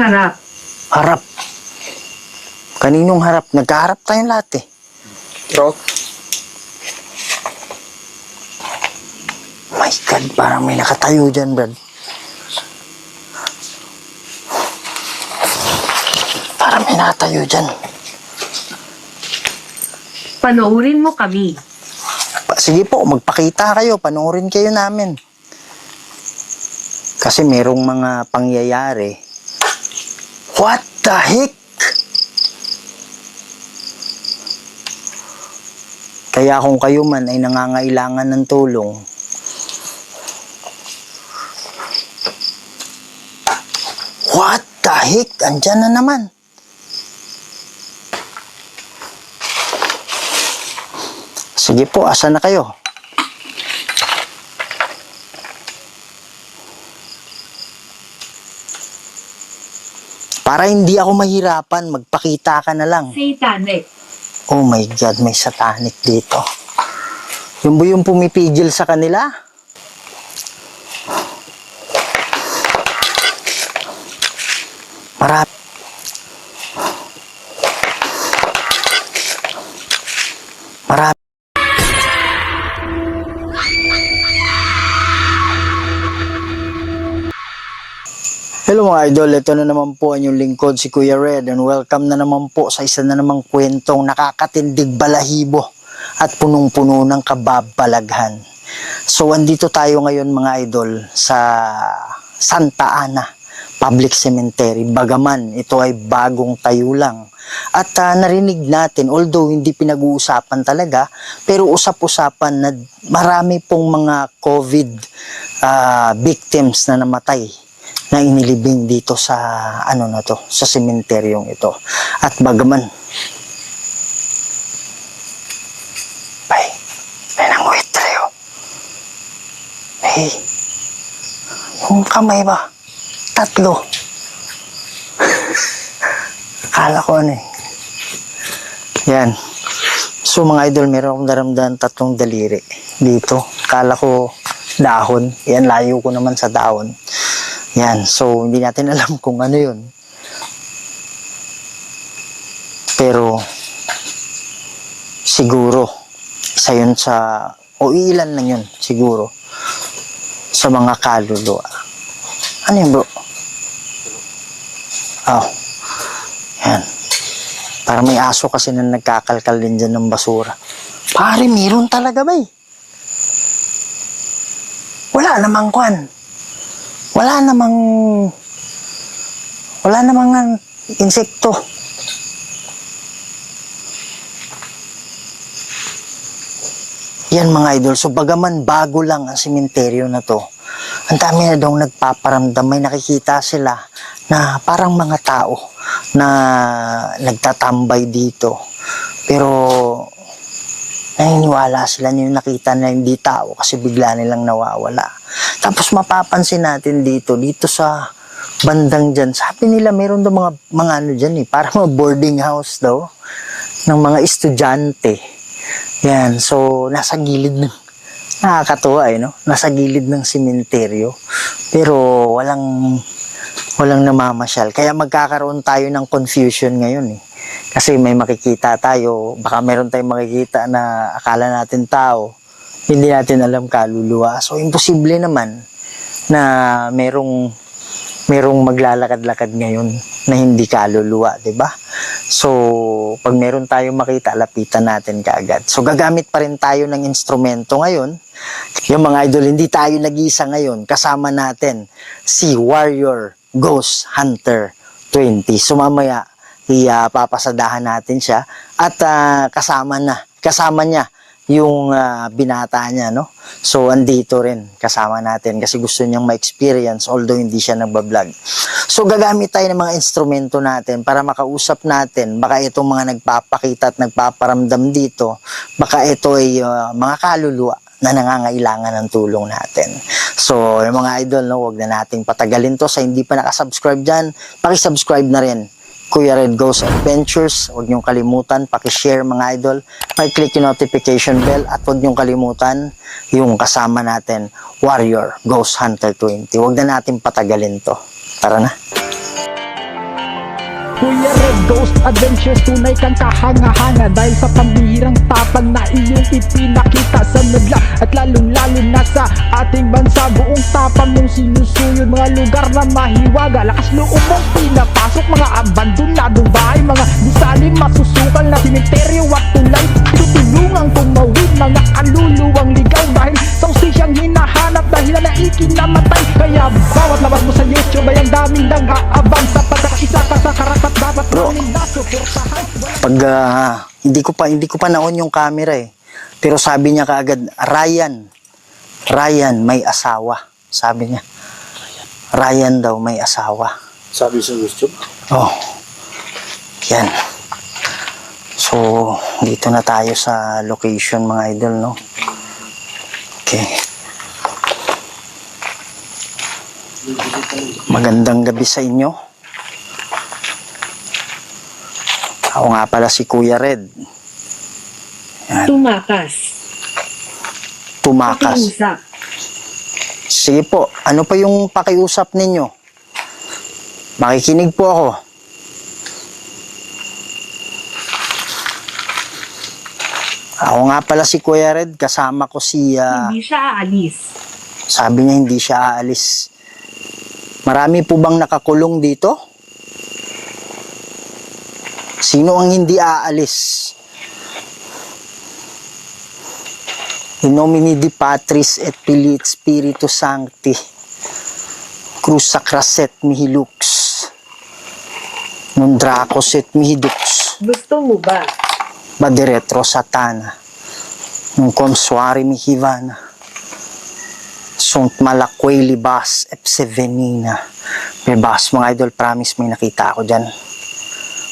Harap. Harap. Kaninong harap? Nagkaharap tayong lahat eh. Bro, My God, parang may nakatayo dyan, Brad. Parang may nakatayo dyan. Panoorin mo kami. Sige po, magpakita kayo. Panoorin kayo namin. Kasi merong mga pangyayari. What the heck? Kaya kung kayo man ay nangangailangan ng tulong, what the heck? Andyan na naman. Sige po, asa na kayo? Para hindi ako mahirapan, magpakita ka na lang. Satanic. Oh my God, may satanic dito. Yung ba yung pumipigil sa kanila? Marami. Marami. Hello mga idol, ito na naman po ang inyong lingkod si Kuya Red and welcome na naman po sa isa na namang kwentong nakakatindig balahibo at punong-puno ng kababalaghan. So andito tayo ngayon mga idol sa Santa Ana Public Cemetery, bagaman ito ay bagong tayo lang. At narinig natin, although hindi pinag-uusapan talaga, pero usap-usapan na marami pong mga COVID victims na namatay na inilibing dito sa sa sementeryong ito. At bagaman may nanguhit tayo. Yung kamay ba? 3. Akala ko Yan. So mga idol, meron akong naramdaman 3 daliri dito. Akala ko dahon. Yan, layo ko naman sa dahon. Yan, so hindi natin alam kung ano yun. Pero siguro isa yun sa, o ilan lang yun siguro sa mga kaluluwa. Ano yun, bro? Oh, yan. Para may aso kasi na nagkakalkal din dyan ng basura. Pare, meron talaga ba eh? Wala namang kwan. Wala namang insekto. Yan mga idol. So bagaman bago lang ang sementeryo na to, ang dami na daw nagpaparamdam. May nakikita sila na parang mga tao na nagtatambay dito. Pero naniniwala sila na yung nakita na hindi tao kasi bigla nilang nawawala. Tapos mapapansin natin dito sa bandang dyan, sabi nila meron daw mga ano dyan parang mga boarding house daw ng mga estudyante. Yan, so nasa gilid ng, nakakatuwa no? Nasa gilid ng sementeryo. Pero walang namamasyal. Kaya magkakaroon tayo ng confusion ngayon Kasi may makikita tayo, baka meron tayong makikita na akala natin tao, hindi natin alam kaluluwa. So imposible naman na merong maglalakad-lakad ngayon na hindi kaluluwa, 'di ba? So pag meron tayong makita, lapitan natin kaagad. So gagamit pa rin tayo ng instrumento ngayon. Yung mga idol, hindi tayo nag-iisa ngayon. Kasama natin si Warrior Ghost Hunter 20. So mamaya papasadahan natin siya at kasama niya yung binata niya, no? So andito rin kasama natin kasi gusto niyang ma-experience although hindi siya nagba-vlog. So gagamit tayo ng mga instrumento natin para makausap natin. Baka itong mga nagpapakita at nagpaparamdam dito, baka ito ay mga kaluluwa na nangangailangan ng tulong natin. So yung mga idol, no, wag na nating patagalin to. Sa hindi pa nakasubscribe dyan, paki-subscribe na rin. Kuya Red Ghost Adventures. Huwag niyong kalimutan, paki-share mga idol. Paki-click yung notification bell at huwag niyong kalimutan yung kasama natin, Warrior Ghost Hunter 20. Huwag na natin patagalin to. Tara na. Kuya Red Ghost Adventures, tunay kang kahanga-hanga dahil sa pambihirang tapang na iyong ipinakita sa madla at lalong-lalo na sa ating bansa. Buong tapang mong sinusuyod mga lugar na mahiwaga, lakas loob mong pinapasok mga abandonadong bahay, mga gusaling masusukal na simenteryo at tulay. Tutulungang tumawid mga kaluluwang ligaw dahil sa usisyang hinahanap dahil na ikinamatay. Kaya bawat labas mo sa YouTube ay ang daming nag-aabang sa pagkakaisa ka sa karapat dapat namin nasuportahan. Pag hindi ko pa naon yung camera eh. Pero sabi niya kaagad, Ryan may asawa. Sabi niya. Ryan daw may asawa. Sabi sa YouTube? Oh. Yan. So, dito na tayo sa location mga idol, no? Okay. Magandang gabi sa inyo. Ako nga pala si Kuya Red. Yan. Tumakas. Tumakas. Pakiusap. Sige po, ano pa yung pakiusap ninyo? Makikinig po ako. Ako nga pala si Kuya Red, kasama ko si... Hindi siya aalis. sabi niya hindi siya aalis. Marami po bang nakakulong dito? Sino ang hindi aalis? In nomine Di Patris et Filii et Spiritus Sancti. Cruz sacraset mihi lux. Non dracos et mihi dux. Gusto mo ba? Bade retro satana. Non consuari mihi vana. Sunt malakway libas epsevenina. Bebas mga idol, promise may nakita ako dyan.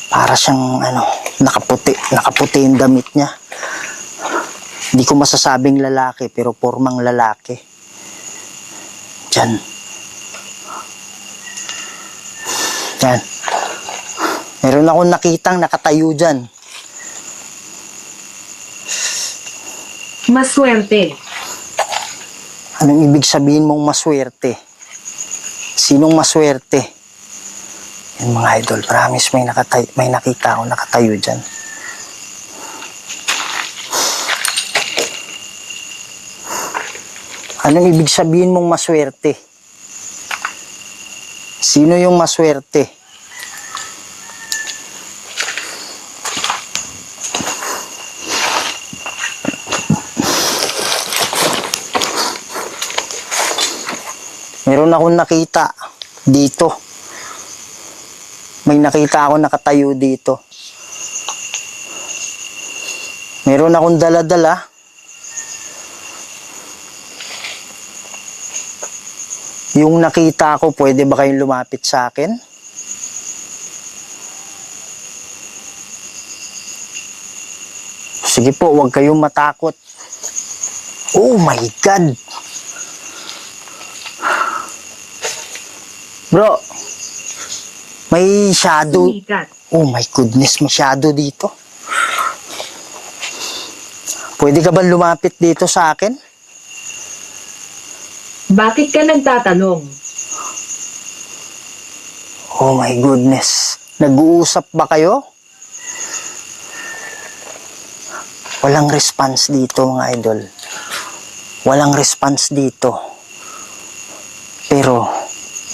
Para siyang nakaputi yung damit niya. Hindi ko masasabing lalaki, pero pormang lalaki. Diyan. Yan. Meron akong nakitang nakatayo dyan. Maswerte. Anong ibig sabihin mong maswerte? Sinong maswerte? Yan mga idol, promise may nakita ako nakatayo dyan. Anong ibig sabihin mong maswerte? Sino yung maswerte? Meron akong nakita dito. May nakita ako nakatayo dito. Meron akong dala-dala. Yung nakita ko, pwede ba kayong lumapit sa akin? Sige po, huwag kayong matakot. Oh my God! Bro, may shadow. Sumikat. Oh my goodness, may shadow dito. Pwede ka ba lumapit dito sa akin? Bakit ka nagtatanong? Oh my goodness. Nag-uusap ba kayo? Walang response dito mga idol. Walang response dito. Pero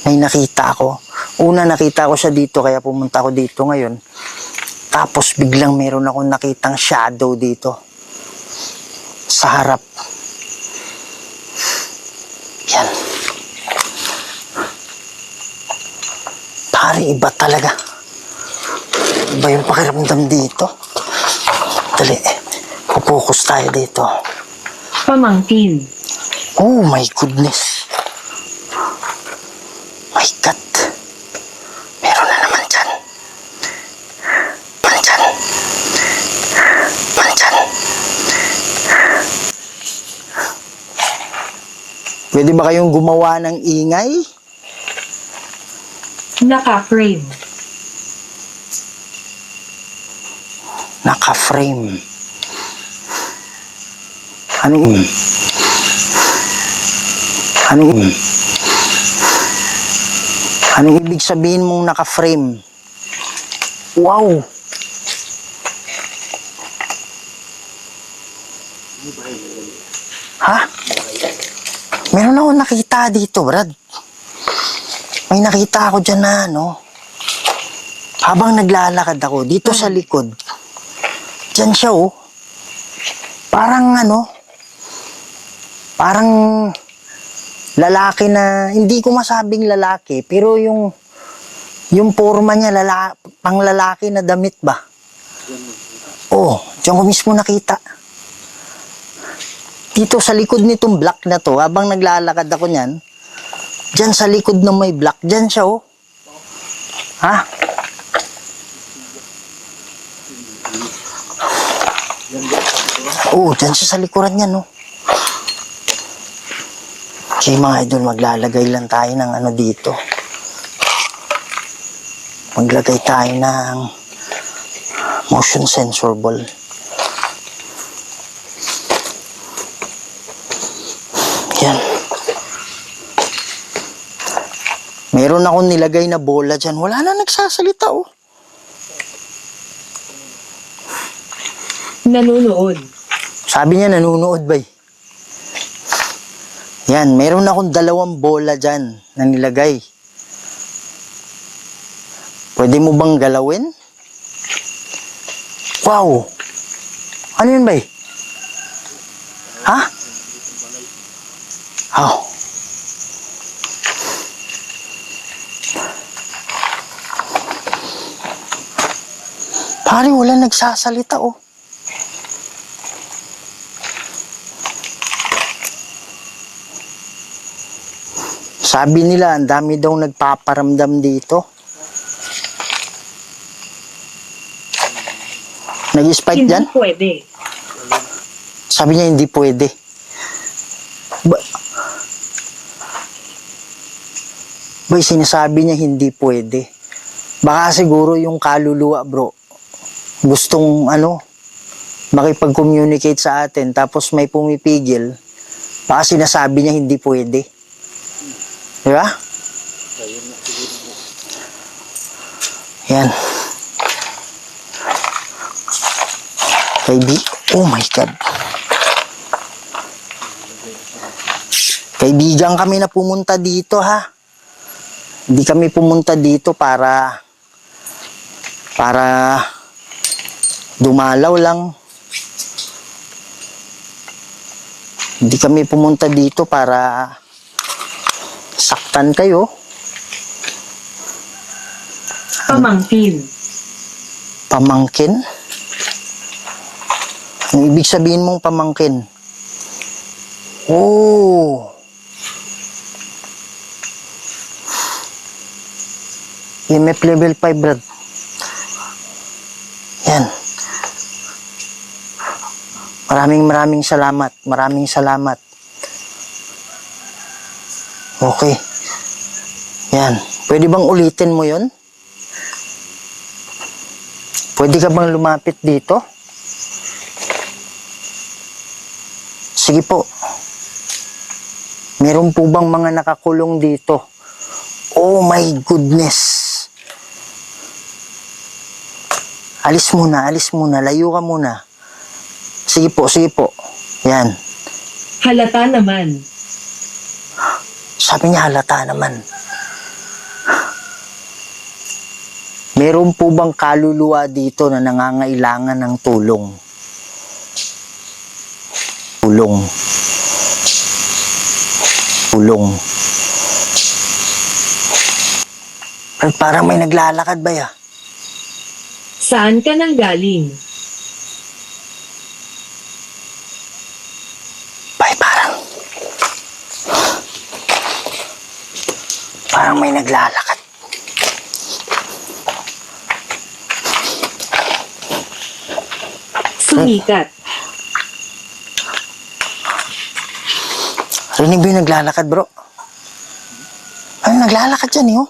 may nakita ako. Una nakita ko siya dito kaya pumunta ako dito ngayon. Tapos biglang meron akong nakitang shadow dito. Sa harap. Yan. Pare, iba talaga. Iba yung pakiramdam dito. Dali, pupokus tayo dito. Pamangkin. Oh my goodness. My God. Meron na naman dyan. Nandyan. Nandyan. Pwede ba kayong gumawa ng ingay? Naka-frame. Naka-frame. Anong Anong ibig sabihin mong naka-frame? Wow! Ha? Meron ako nakita dito, Brad. May nakita ako dyan na, habang naglalakad ako, dito sa likod, dyan siya, oh. Parang, parang lalaki na, hindi ko masabing lalaki, pero yung forma niya, pang lalaki na damit ba? Oh, dyan ko mismo nakita. Dito sa likod nitong block na to, habang naglalakad ako niyan, dyan sa likod ng may block, dyan siya, oh. Ha? Oh, dyan siya sa likuran niyan, oh. Okay, mga idol, maglalagay lang tayo ng dito. Maglagay tayo ng motion sensor ball. Yan. Meron akong nilagay na bola dyan. Wala na nagsasalita, oh. Nanonood. Sabi niya nanonood ba eh. Yan, meron akong 2 bola dyan na nilagay. Pwede mo bang galawin? Wow! Ano yun ba eh? Ha? Oh. Pare, wala nagsasalita, oh. Sabi nila, ang dami daw nagpaparamdam dito. Nag-spike Hindi dyan? pwede. Sabi niya, hindi pwede. Boy, sinasabi niya, hindi pwede. Baka siguro yung kaluluwa, bro, gustong, makipag-communicate sa atin, tapos may pumipigil, baka sinasabi niya, hindi pwede. Di ba? Yan. Oh my God. Kaibigan kami na pumunta dito, ha? Hindi kami pumunta dito para dumalaw lang. Hindi kami pumunta dito para saktan kayo. Pamangkin. Pamangkin? Ang ibig sabihin mong pamangkin? Oh. EMF level 5, Brad. Yan. Maraming salamat. Maraming salamat. Okay. Yan. Pwede bang ulitin mo yun? Pwede ka bang lumapit dito? Sige po. Meron po bang mga nakakulong dito? Oh my goodness. Alis muna. Layo ka muna. Sige po. Yan. Halata naman. Sabi niya, halata naman. Meron po bang kaluluwa dito na nangangailangan ng tulong? Tulong. Parang may naglalakad ba ya? Saan ka nang galing? Parang may naglalakad. Sumikat. Rinig ba yung naglalakad, bro? Ano naglalakad dyan, eh, oh?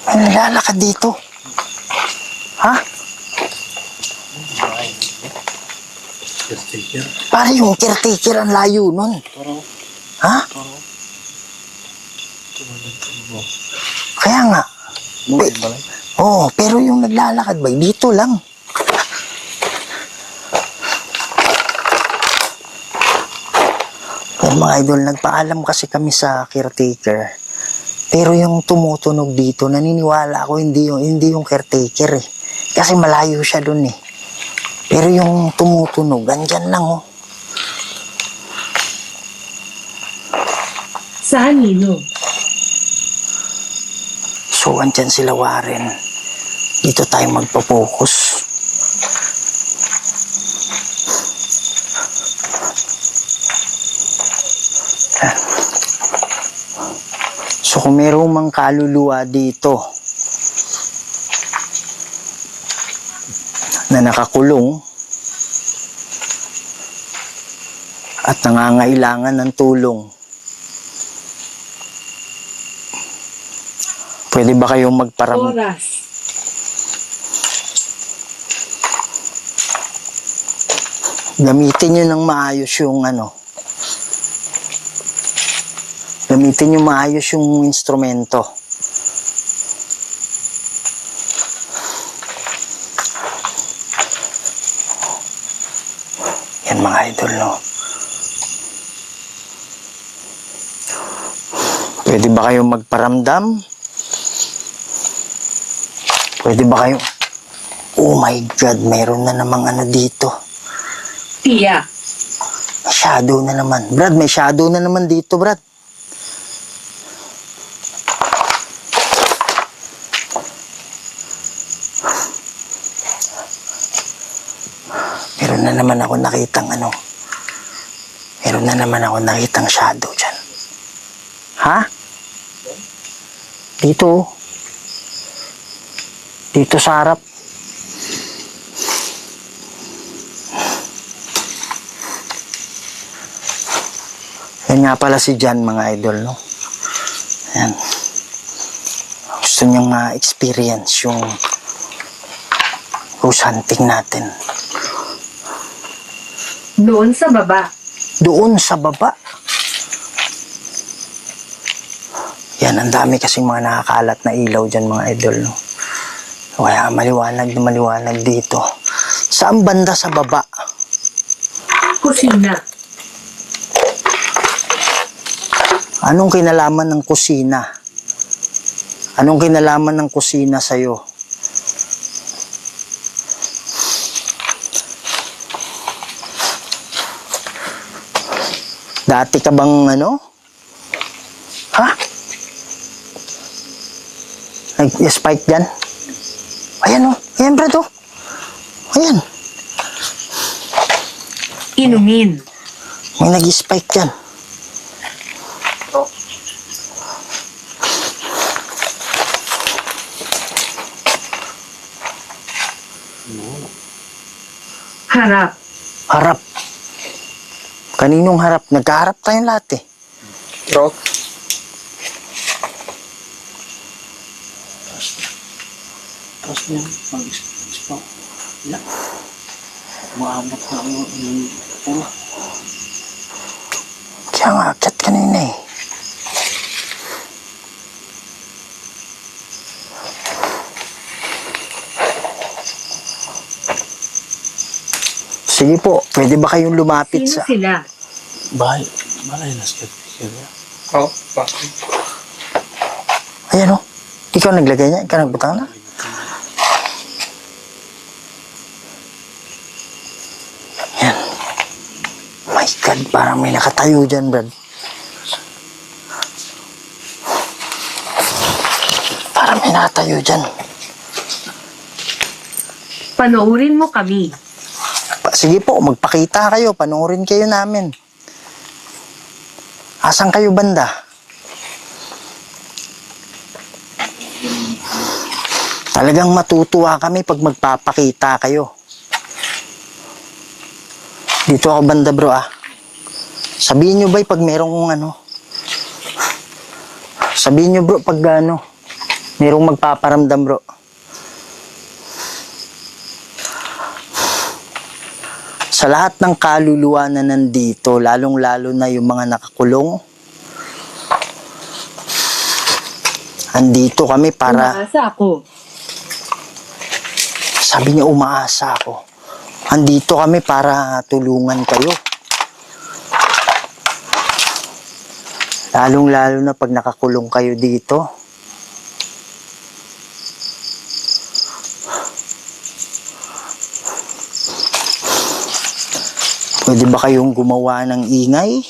Ano naglalakad dito? Ha? Pare, yung caretaker ang layo nun. Ha? Kaya nga. Pero yung naglalakad ba, dito lang. Yan mga idol, nagpaalam kasi kami sa caretaker. Pero yung tumutunog dito, naniniwala ako hindi yung caretaker eh. Kasi malayo siya dun eh. Pero yung tumutunog, andyan lang oh. Saan Nino? So, andyan sila Warren. Dito tayo magpo-focus. Yan. So, kung merong mang kaluluwa dito na nakakulong at nangangailangan ng tulong, pwede ba kayong Oras. gamitin nyo ng maayos yung gamitin nyo maayos yung instrumento. Yan mga idol, no? Pwede ba kayong magparamdam? Pwede ba kayo? Oh my God, mayroon na namang dito. Tiyak. May shadow na naman. Brad, may shadow na naman dito, Brad. Meron na naman ako nakitang Meron na naman ako nakitang shadow dyan. Ha? Dito. Dito sa harap. Yan nga pala si Jan, mga idol, no? Yan. Gusto niyang ma-experience yung ghost hunting natin. Doon sa baba. Doon sa baba. Yan, ang dami kasing mga nakakalat na ilaw dyan, mga idol, no? Kaya maliwanag na maliwanag dito. Saan banda sa baba? Kusina. Anong kinalaman ng kusina? Anong kinalaman ng kusina sa'yo? Dati ka bang Ha? Nag-spike dyan? Ayan ayan brad Ayan. Inumin. May nag-spike dyan. Harap. Harap. Kaninong harap? Nagkaharap tayong lahat eh. Rock. Tapos niya, mag-ispa. Yan. Maabot na yung pula. Kaya nga, akyat kanina eh. Sige po, pwede ba kayong lumapit Sino sa... sila? Balay na siya. Oo, bakit? Ayan ikaw naglagay niya, ikaw nagbutang na. Yan. My God, parang may nakatayo dyan, Brad. Parang may nakatayo dyan. Panoorin mo kami. Sige po, magpakita kayo, panoorin kayo namin. Asan kayo banda? Talagang matutuwa kami pag magpapakita kayo. Dito ako banda bro Sabihin nyo ba pag merong Sabihin nyo bro pag merong magpaparamdam bro. Sa lahat ng kaluluwa na nandito, lalong-lalo na yung mga nakakulong, Andito kami para... Umaasa ako. Sabi niya, umaasa ako. Andito kami para tulungan kayo. Lalong-lalo na pag nakakulong kayo dito. Pwede ba kayong gumawa ng ingay?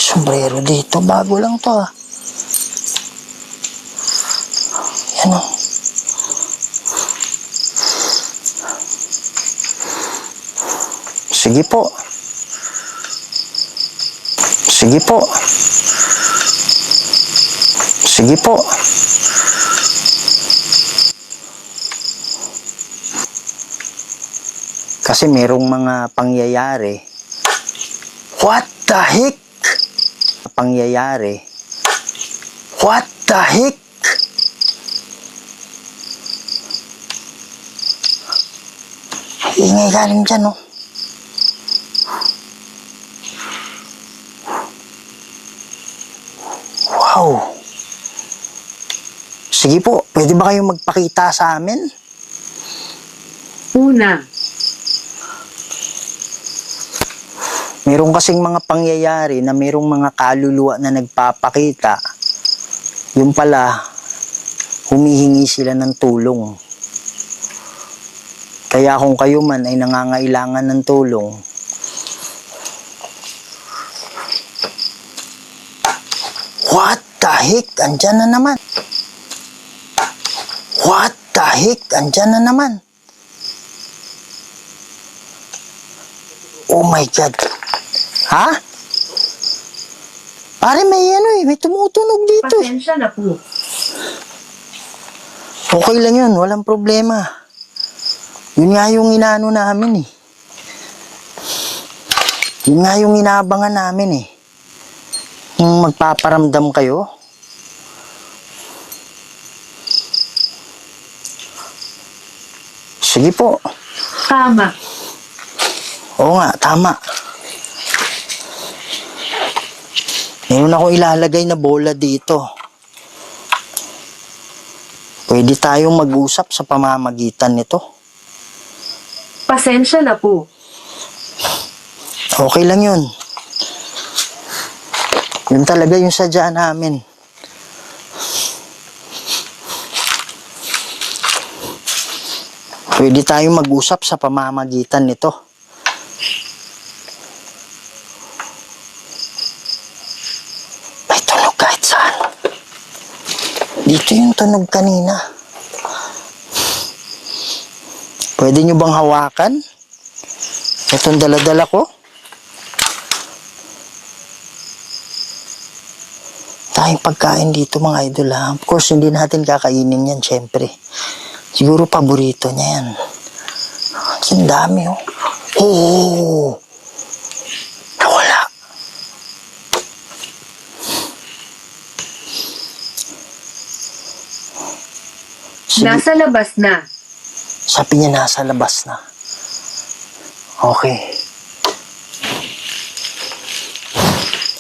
Sombrero dito, bago lang to ah. Yan o. Sige po. Sige po. Sige po. Kasi merong mga pangyayari. What the heck? Pangyayari. What the heck? Ingay galing dyan, oh. Wow. Sige po, pwede ba kayong magpakita sa amin? Una, Meron kasing mga pangyayari na merong mga kaluluwa na nagpapakita. Yung pala, humihingi sila ng tulong. Kaya kung kayo man ay nangangailangan ng tulong, what the heck? Andyan na naman. What the heck? Andyan na naman. Oh my God. Ha? Pare, may may tumutunog dito. pasensya na po. Okay lang yun, walang problema. Yun nga yung inaano namin eh. Yun nga yung inaabangan namin eh. Yung magpaparamdam kayo. Sige po. Tama. Oo nga, tama. Meron ako ilalagay na bola dito. Pwede tayong mag-usap sa pamamagitan nito. Pasensya na po. Okay lang yun. Yun talaga yung sadya namin. Pwede tayong mag-usap sa pamamagitan nito. May tunog kahit saan. Dito yung tunog kanina. Pwede nyo bang hawakan? Itong dala-dala ko. Tayong pagkain dito mga idol ha. Of course, hindi natin kakainin yan, syempre. Siguro paborito niya yan. Ang dami oh. Oh! Nawala. Sige. Nasa labas na. Sabi niya nasa labas na. Okay.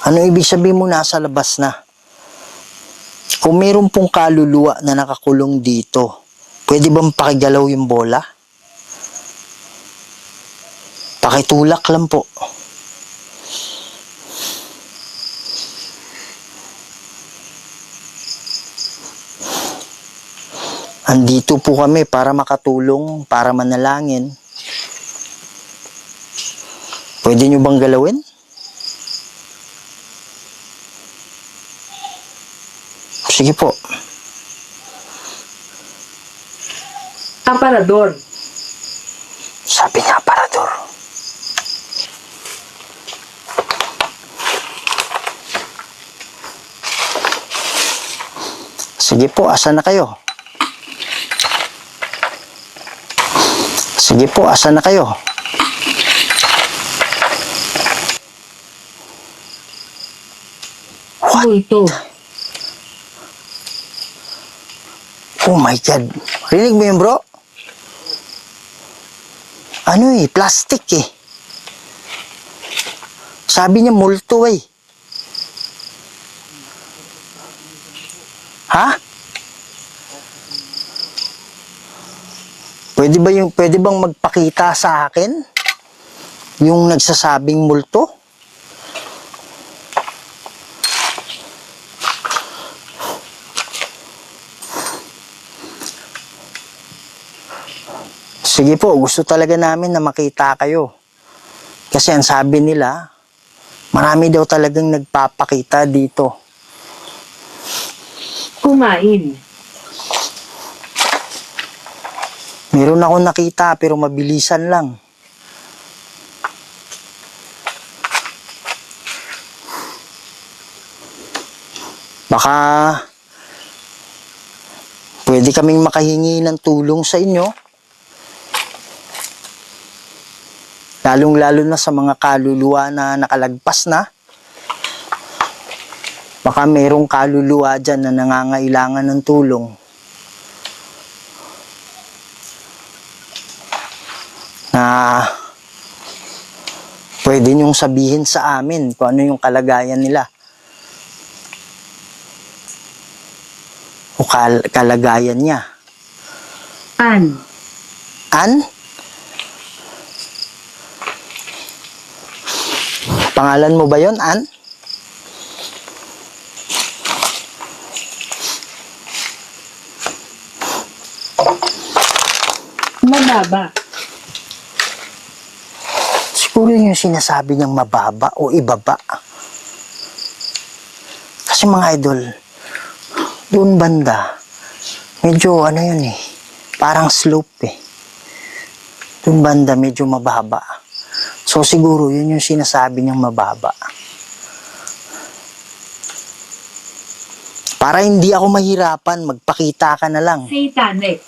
Ano ibig sabihin mo nasa labas na? Kung meron pong kaluluwa na nakakulong dito, pwede bang pakigalaw yung bola? Pakitulak lang po. Andito po kami para makatulong, para manalangin. Pwede nyo bang galawin? Sige po. Aparador. Sabi niya, aparador. Sige po, asan na kayo? Sige po, asan na kayo? What? Multo. Oh my God. Rinig mo yun, bro? Ano plastic eh. Sabi niya multo eh. Ha? Pwede bang magpakita sa akin? Yung nagsasabing multo? Sige po, gusto talaga namin na makita kayo. Kasi ang sabi nila, marami daw talagang nagpapakita dito. Kumain. Meron akong nakita pero mabilisan lang. Baka pwede kaming makahingi ng tulong sa inyo. Lalong-lalo na sa mga kaluluwa na nakalagpas na. Baka merong kaluluwa dyan na nangangailangan ng tulong. Na pwede niyong sabihin sa amin kung ano yung kalagayan nila. O kalagayan niya. An. An? Pangalan mo ba yon, An? Mababa. Siguro yung sinasabi niyang mababa o ibaba. Kasi mga idol, doon banda, medyo ano yun eh, parang slope eh. Doon banda medyo mababa. So siguro yun yung sinasabi niyang mababa. Para hindi ako mahirapan, magpakita ka na lang. Satanic.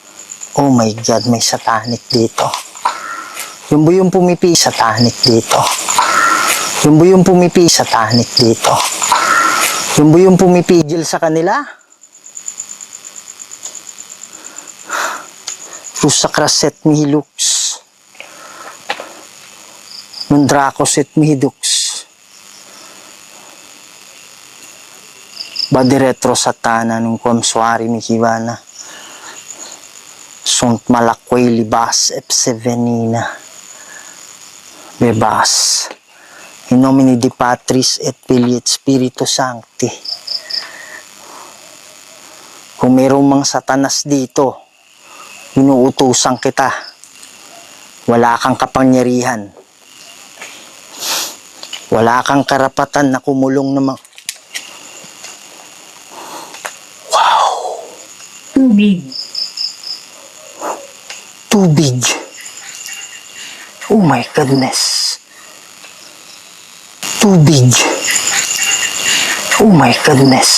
Oh my God, may satanic dito. Yung buyong pumipi, satanic dito. Yung buyong pumipi, satanic dito. Yung buyong pumipigil sa kanila. Rusakraset mihi lux. Nundrakoset mihi dux. Badiretro satana nung konsuari mihiwana. Sunt malakway libas epsevenina. Bebas. In nomine di Patris et Filii et Spiritus Sancti. Kung mayroong mga satanas dito, inuutusan kita. Wala kang kapangyarihan. Wala kang karapatan na kumulong naman. Tubig. Tubig. Oh my goodness. Tubig. Oh my goodness.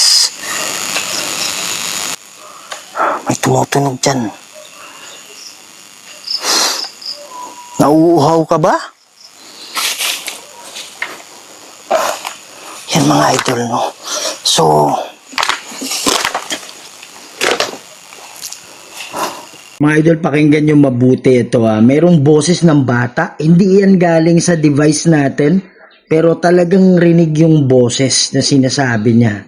May tumutunog dyan. Nauuhaw ka ba? Yan mga idol, no? So, Mga idol, pakinggan nyo mabuti ito ha. Merong boses ng bata. Hindi yan galing sa device natin. Pero talagang rinig yung boses na sinasabi niya.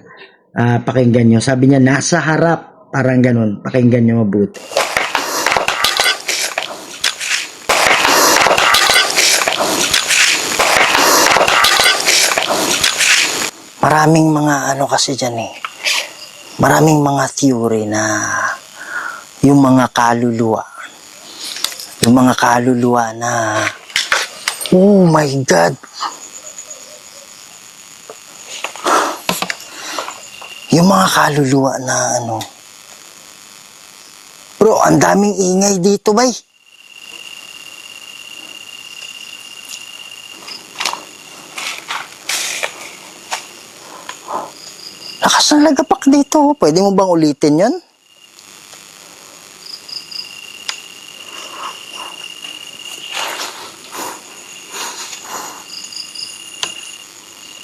Pakinggan nyo. Sabi niya, nasa harap. Parang ganun. Pakinggan nyo mabuti. maraming mga ano kasi dyan eh. Maraming mga theory na yung mga kaluluwa na oh my God, yung mga kaluluwa na ano, bro, ang daming ingay dito bay. Lakas ng lagapak dito, pwede mo bang ulitin yun?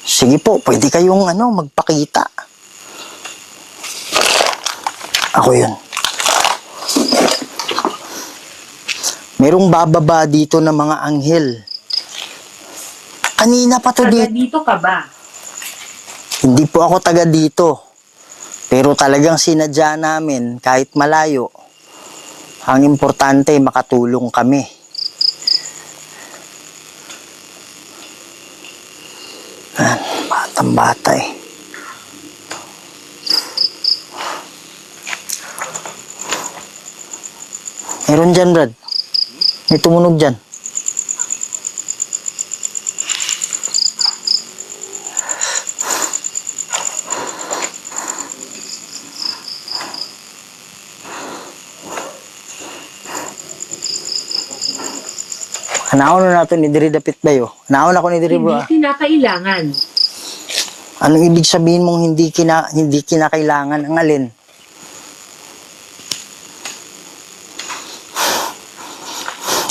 Sige po, pwede kayong magpakita. Ako yun. Merong bababa dito na mga anghel. Kanina pa to Taga dito. dito ka ba? Hindi po ako taga dito. Pero talagang sinadya namin kahit malayo. Ang importante makatulong kami. Batang bata eh. Meron dyan, Brad. May tumunog dyan. Naon na nato ni Diri dapit ba yo? Naon ako ni Diri bro. Hindi kinakailangan. Anong ibig sabihin mong hindi kinakailangan ang alin?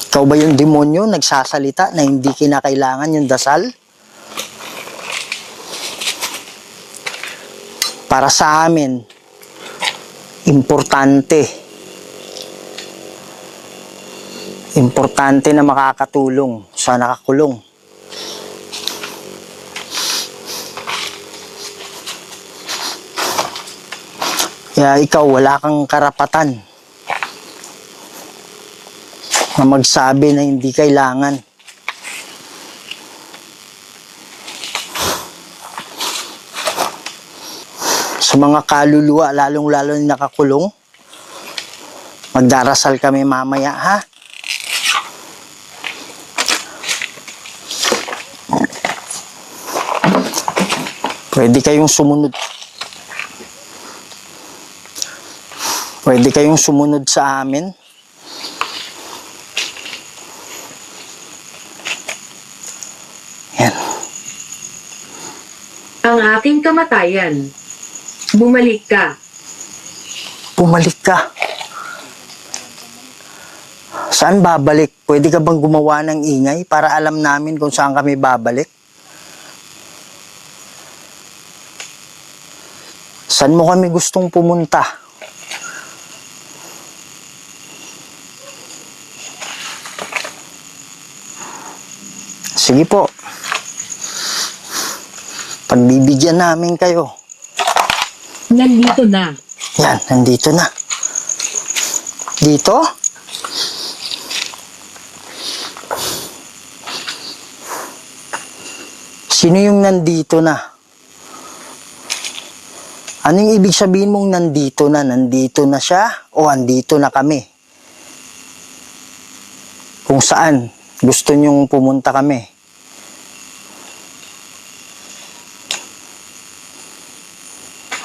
Ikaw ba yung demonyo nagsasalita na hindi kinakailangan yung dasal? Para sa amin, importante. Importante na makakatulong sa nakakulong. Kaya ikaw wala kang karapatan na magsabi na hindi kailangan. Sa mga kaluluwa, lalong-lalo na nakakulong, magdarasal kami mamaya, ha? Pwede kayong sumunod. Pwede kayong sumunod sa amin. Yan. Ang aking kamatayan. Bumalik ka. Bumalik ka. Saan babalik? Pwede ka bang gumawa ng ingay para alam namin kung saan kami babalik? Saan mo kami gustong pumunta? Sige po. Pagbibigyan namin kayo. Nandito na. Yan, nandito na. Dito? Sino yung nandito na? Anong ibig sabihin mong nandito na? Nandito na siya o andito na kami? Kung saan gusto nyong pumunta kami?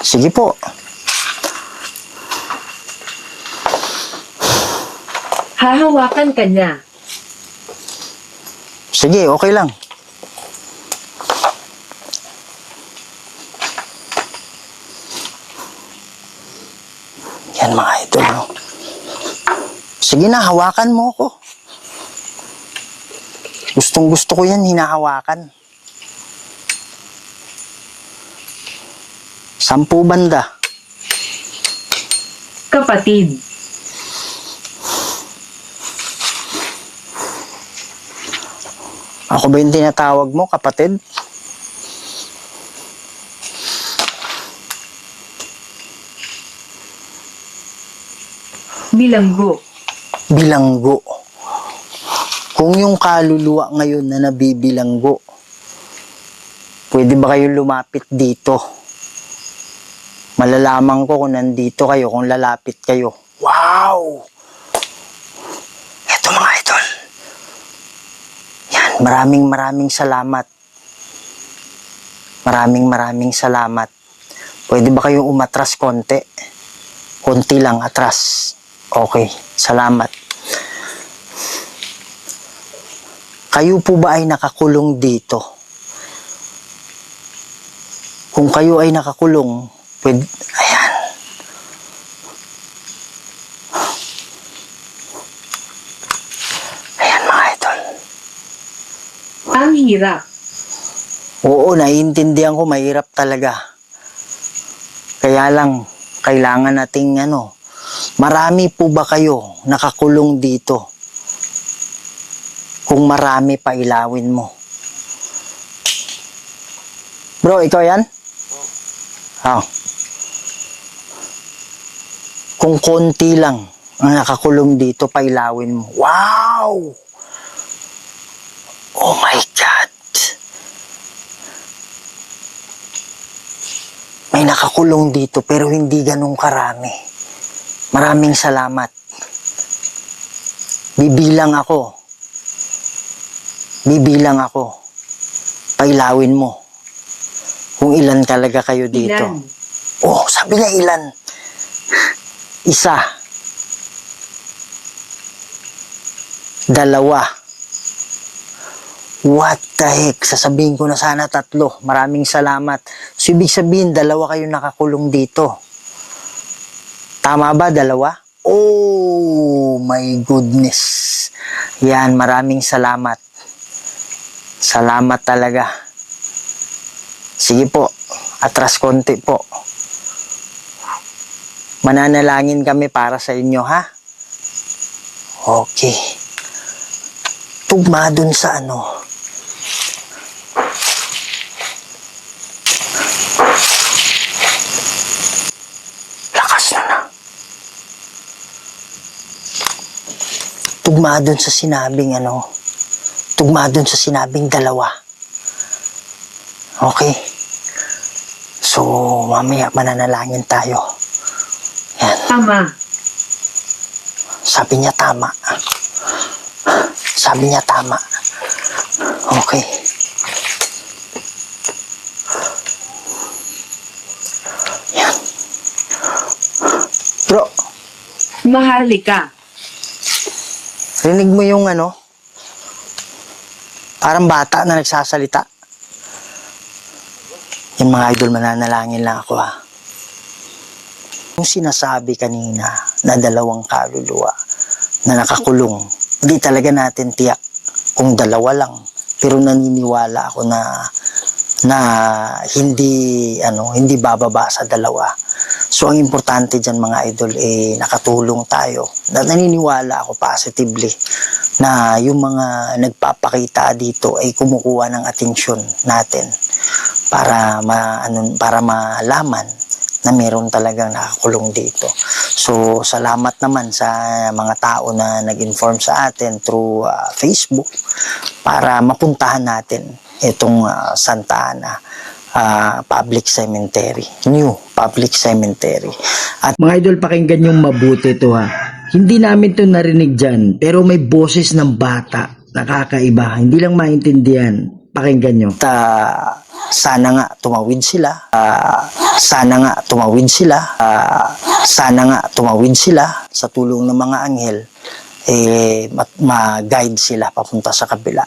Sige po. Hahawakan ka niya. Sige, okay lang. Yan mga idol. No? Sige na, hawakan mo ko. Gustong gusto ko yan, hinahawakan. 10 banda. Kapatid. Ako ba yung tinatawag mo, kapatid? Bilanggo. Bilanggo. Kung yung kaluluwa ngayon na nabibilanggo, pwede ba kayong lumapit dito? Malalaman ko kung nandito kayo, kung lalapit kayo. Wow! Eto mga idol. Yan, maraming salamat. Maraming salamat. Pwede ba kayong umatras konti? Konti lang, atras. Okay, salamat. Kayo po ba ay nakakulong dito? Kung kayo ay nakakulong, pwede, ayan. Ayan mga idol. Ang hirap. Oo, naiintindihan ko, mahirap talaga. Kaya lang, kailangan nating marami po ba kayo nakakulong dito? Kung marami, pailawin mo. Bro, ikaw yan? Oh. Kung konti lang ang nakakulong dito, pailawin mo. Wow! Oh my God! May nakakulong dito pero hindi ganun karami. Maraming salamat. Bibilang ako. Pailawin mo kung ilan talaga kayo dito. Ilan? Oh, sabi niya ilan. Isa. Dalawa. What the heck? Sasabihin ko na sana 3. Maraming salamat. So, ibig sabihin, 2 kayo nakakulong dito. Tama ba, 2? Oh my goodness. Yan, maraming salamat. Salamat talaga. Sige po, atras konti po. Mananalangin kami para sa inyo, ha? Okay. Tugma dun sa ano. Lakas na. Tugma dun sa sinabing ano. Tugma dun sa sinabing 2. Okay. So, mamaya mananalangin tayo. Yan. Tama. Sabi niya tama. Okay. Yan. Bro, Maharlika. rinig mo yung ano? Parang bata na nagsasalita. Yung mga idol, mananalangin lang ako, ha. Yung sinasabi kanina na 2 kaluluwa na nakakulong, hindi talaga natin tiyak kung 2 lang. Pero naniniwala ako na hindi bababa sa 2. So, ang importante dyan mga idol, nakatulong tayo. Naniniwala ako positively na yung mga nagpapakita dito ay kumukuha ng atensyon natin para malaman na meron talagang nakakulong dito. So, salamat naman sa mga tao na nag-inform sa atin through Facebook para mapuntahan natin itong Santa Ana Public Cemetery, new Public Cemetery. At Mga idol, pakinggan yung mabuti to ha. Hindi namin to narinig dyan, pero may boses ng bata. Nakakaiba. Hindi lang maintindihan. Pakinggan nyo. sana nga tumawid sila sa tulong ng mga anghel, ma-guide sila papunta sa kabila.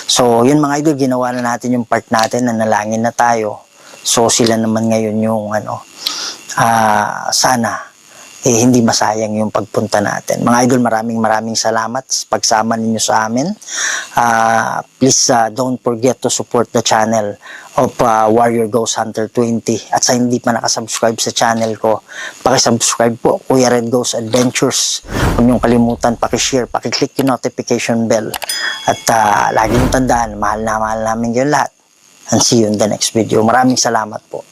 So, yun mga idol, ginawa na natin yung part natin, nanalangin na tayo. So, sila naman ngayon yung sana hindi masayang yung pagpunta natin. Mga idol, maraming salamat sa pagsama ninyo sa amin. Please don't forget to support the channel of Warrior Ghost Hunter 20. At sa hindi pa nakasubscribe sa channel ko, pakisubscribe po, Kuya Red Ghost Adventures. Huwag niyong kalimutan, pakishare, pakiclick yung notification bell. At lagi niyong tandaan, mahal na mahal namin yung lahat. And see you in the next video. Maraming salamat po.